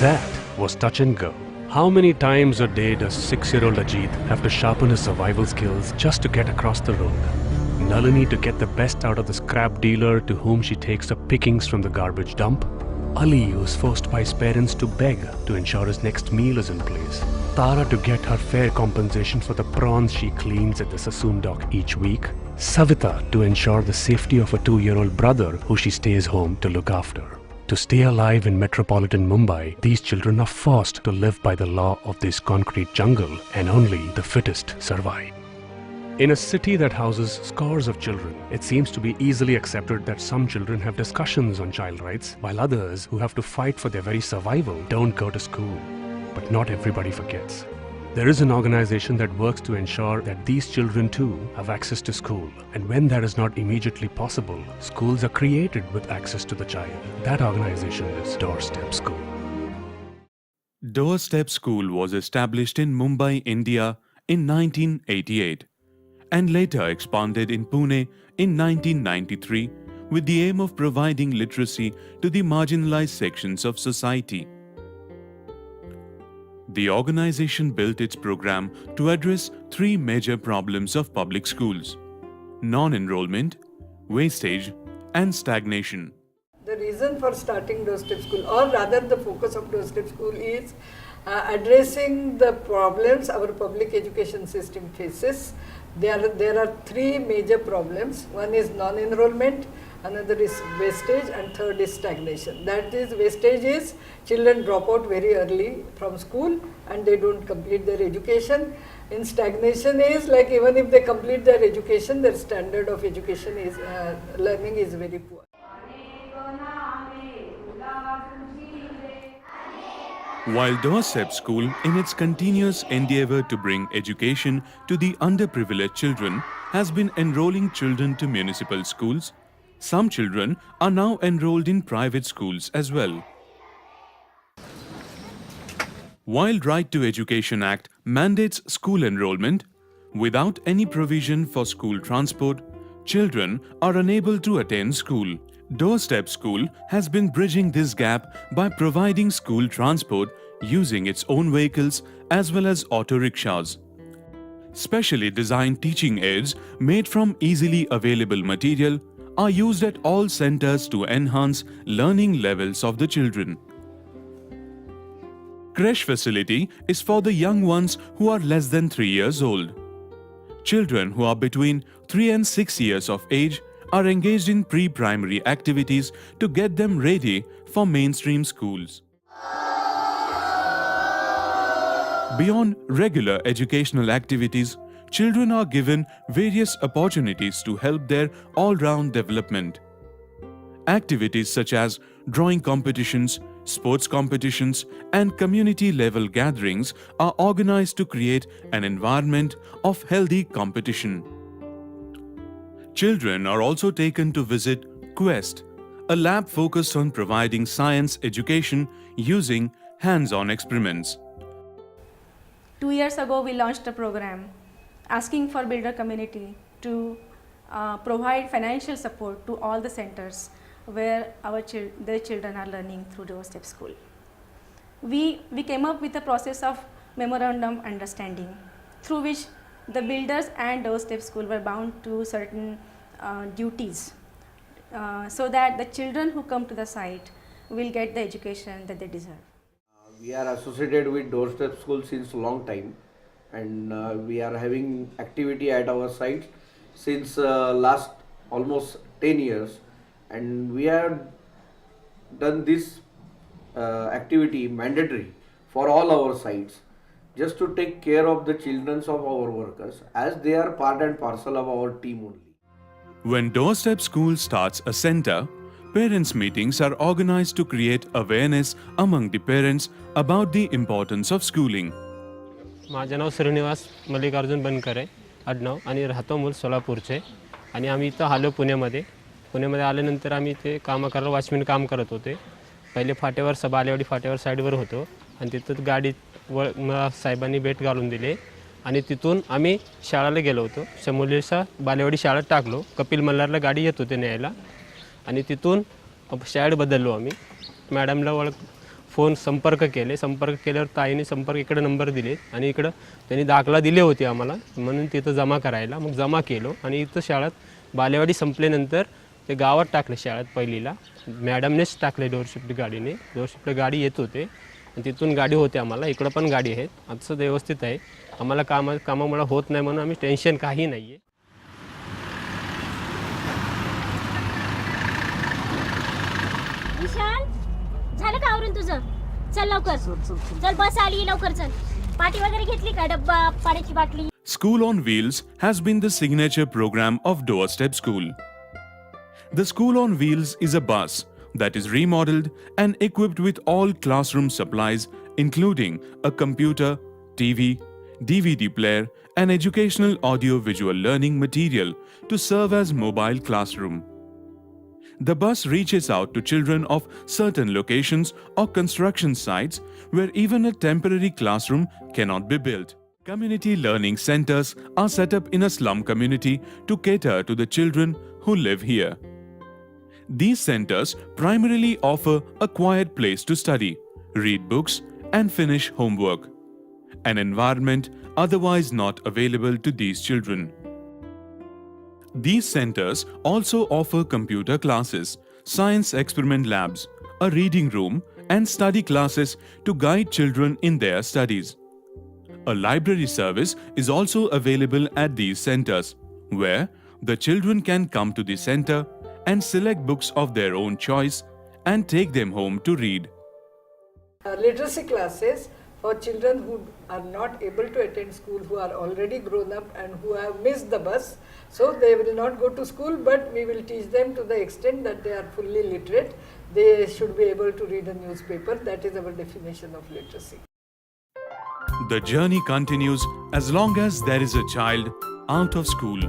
That was touch and go. How many times a day does 6-year-old Ajit have to sharpen his survival skills just to get across the road? Nalini to get the best out of the scrap dealer to whom she takes the pickings from the garbage dump? Ali, who is forced by his parents to beg to ensure his next meal is in place? Tara to get her fair compensation for the prawns she cleans at the Sassoon dock each week? Savita to ensure the safety of a 2-year-old brother who she stays home to look after? To stay alive in metropolitan Mumbai, these children are forced to live by the law of this concrete jungle, and only the fittest survive. In a city that houses scores of children, it seems to be easily accepted that some children have discussions on child rights, while others, who have to fight for their very survival, don't go to school. But not everybody forgets. There is an organization that works to ensure that these children too have access to school. And when that is not immediately possible, schools are created with access to the child. That organization is Doorstep School. Doorstep School was established in Mumbai, India in 1988 and later expanded in Pune in 1993 with the aim of providing literacy to the marginalized sections of society. The organization built its program to address 3 major problems of public schools: non-enrollment, wastage, and stagnation. The reason for starting Doorstep School, or rather the focus of Doorstep School, is addressing the problems our public education system faces. There are 3 major problems. One is non-enrollment, another is wastage, and third is stagnation. That is, wastage is children drop out very early from school and they don't complete their education. In stagnation is like even if they complete their education, their standard of education is learning is very poor. While Doorstep School, in its continuous endeavor to bring education to the underprivileged children, has been enrolling children to municipal schools, some children are now enrolled in private schools as well. While Right to Education Act mandates school enrollment, without any provision for school transport, children are unable to attend school. Doorstep School has been bridging this gap by providing school transport using its own vehicles as well as auto rickshaws. Specially designed teaching aids made from easily available material are used at all centers to enhance learning levels of the children. Creche facility is for the young ones who are less than 3 years old. Children who are between 3 and 6 years of age are engaged in pre-primary activities to get them ready for mainstream schools. Beyond regular educational activities, children are given various opportunities to help their all-round development. Activities such as drawing competitions, sports competitions, and community-level gatherings are organized to create an environment of healthy competition. Children are also taken to visit Quest, a lab focused on providing science education using hands-on experiments. 2 years ago, we launched a program asking for builder community to provide financial support to all the centers where their children are learning through Doorstep School. We came up with a process of memorandum understanding through which the builders and Doorstep School were bound to certain duties so that the children who come to the site will get the education that they deserve. We are associated with Doorstep School since a long time, and we are having activity at our site since last almost 10 years, and we have done this activity mandatory for all our sites just to take care of the children of our workers as they are part and parcel of our team only. When Doorstep School starts a center, parents' meetings are organized to create awareness among the parents about the importance of schooling. माझे नाव श्रीनिवास मल्लिकार्जुन बनकर आहे आडनाव आणि राहतो मूल सोलापूरचे आणि आम्ही इथं आलो पुण्यामध्ये आल्यानंतर आम्ही ते काम करायला वॉचमॅन काम करत होते. पहिले फाट्यावर बालेवाडी फाट्यावर साईडवर होतो आणि तिथं गाडी साहेबांनी भेट घालून दिले आणि तिथून आम्ही शाळेला गेलो होतो. शमुलीचा बालेवाडी शाळेत टाकलो. कपिल मल्हारला गाडी येत होते न्यायला आणि तिथून शाळेत बदललो आम्ही. मॅडमला फोन संपर्क केल्यावर ताईने संपर्क इकडे नंबर दिले आणि इकडं त्यांनी दाखला दिले होते आम्हाला म्हणून तिथं जमा करायला. मग जमा केलो आणि इथं शाळेत बालेवाडी संपल्यानंतर ते गावात टाकले शाळेत पहिलीला. मॅडमनेच टाकले डोरशिफ्ट गाडीने. डोरशिफ्ट गाडी येत होते आणि तिथून गाडी होते आम्हाला. इकडं पण गाडी आहेत. आजचं व्यवस्थित आहे. आम्हाला कामामुळे होत नाही म्हणून आम्ही टेन्शन काही नाही आहे. विशाल झालं का आवरून तुझं? चल लवकर चल बस आली लवकर चल. पाटी वगैरे घेतली का? डब्बा पाण्याची बाटली. School on Wheels has been the signature program of Doorstep School. The School on Wheels is a bus that is remodeled and equipped with all classroom supplies including a computer, TV, DVD player and educational audio-visual learning material to serve as mobile classroom. The bus reaches out to children of certain locations or construction sites where even a temporary classroom cannot be built. Community learning centers are set up in a slum community to cater to the children who live here. These centers primarily offer a quiet place to study, read books, and finish homework, an environment otherwise not available to these children. These centers also offer computer classes, science experiment labs, a reading room, and study classes to guide children in their studies. A library service is also available at these centers, where the children can come to the center and select books of their own choice and take them home to read. Literacy classes for children who are not able to attend school, who are already grown up and who have missed the bus. So they will not go to school, but we will teach them to the extent that they are fully literate. They should be able to read a newspaper. That is our definition of literacy. The journey continues as long as there is a child out of school.